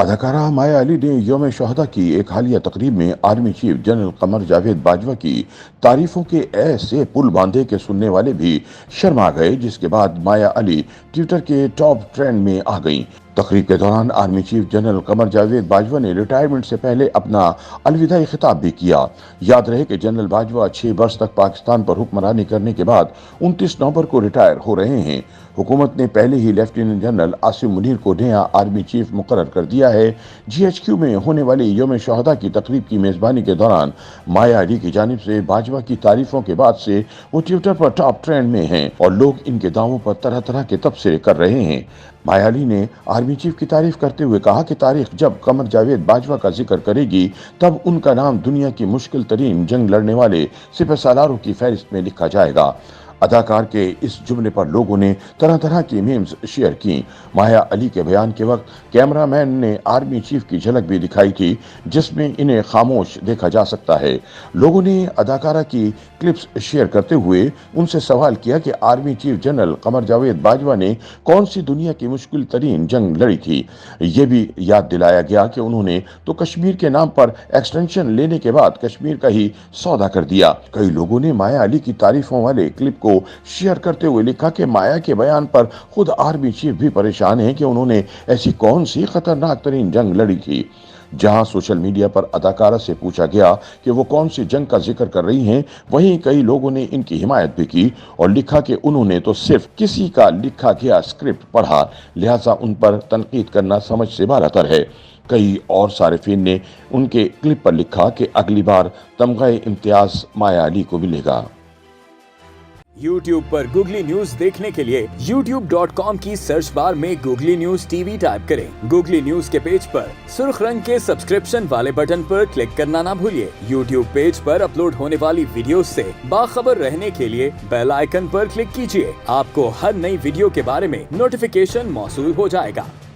अदाकारा माया अली ने यौम शहादा की एक हालिया तकरीब में army chief general Qamar Javed Bajwa की तारीफों के ऐसे पुल बांधे के सुनने वाले भी शर्मा गए, जिसके बाद माया अली ट्विटर के टॉप ट्रेंड में आ गईं। तकरीब के दौरान army chief general Qamar Javed Bajwa ने रिटायरमेंट से पहले अपना अलविदाई खिताब भी किया। याद रहे कि जनरल बाजवा 6 वर्ष तक पाकिस्तान पर हुक्मरानी करने के बाद 29 नवंबर को रिटायर हो रहे हैं। हुकूमत ने पहले ही लेफ्टिनेंट जनरल आसिम मुनीर को नया आर्मी चीफ मुकर्रर कर दिया है। GHQ में होने वाली यौम शहादा की तकरीब की मेजबानी के दौरान माया अली की जानिब से बाजवा की तारीफों के बाद से वो ट्विटर पर टॉप ट्रेंड में हैं और लोग इनके दावों पर तरह तरह के तबसरे कर रहे हैं। माया अली ने आर्मी चीफ की तारीफ करते हुए कहा कि तारीख जब कमर जावेद बाजवा का जिक्र करेगी तब उनका नाम दुनिया की मुश्किल तरीन जंग लड़ने वाले सिपह सालारों की फहरिस्त में लिखा जाएगा। अदाकार के इस जुमले पर लोगों ने तरह तरह की मीम्स शेयर की। माया अली के बयान के वक्त कैमरामैन ने आर्मी चीफ की झलक भी दिखाई थी, जिसमें इन्हें खामोश देखा जा सकता है। लोगों ने अदाकारा की क्लिप्स शेयर करते हुए उनसे सवाल किया कि army chief general Qamar Javed Bajwa ने कौन सी दुनिया की मुश्किल तरीन जंग लड़ी थी। ये भी याद दिलाया गया कि उन्होंने तो कश्मीर के नाम पर एक्सटेंशन लेने के बाद कश्मीर का ही सौदा कर दिया। कई लोगों ने माया अली की तारीफों वाले क्लिप को शेयर करते हुए लिखा कि माया के बयान पर खुद आर्मी चीफ भी परेशान है कि उन्होंने ऐसी कौन सी खतरनाक तरीन जंग लड़ी थी। जहां सोशल मीडिया पर अदाकारा से पूछा गया कि वो कौन सी जंग का जिक्र कर रही हैं, वहीं कई लोगों ने इनकी हिमायत भी की और लिखा कि उन्होंने तो सिर्फ किसी का लिखा गया स्क्रिप्ट पढ़ा, लिहाजा उन पर तनकीद करना समझ से बालातर है। कई और सारिफिन ने उनके क्लिप पर लिखा कि अगली बार तमगा इम्तियाज माया अली को मिलेगा। YouTube पर गूगली न्यूज देखने के लिए youtube.com की सर्च बार में गूगली न्यूज TV टाइप करें। गूगली न्यूज के पेज पर सुर्ख रंग के सब्सक्रिप्शन वाले बटन पर क्लिक करना ना भूलिए। YouTube पेज पर अपलोड होने वाली वीडियोस से बाखबर रहने के लिए बेल आइकन पर क्लिक कीजिए। आपको हर नई वीडियो के बारे में नोटिफिकेशन मौसूल हो जाएगा।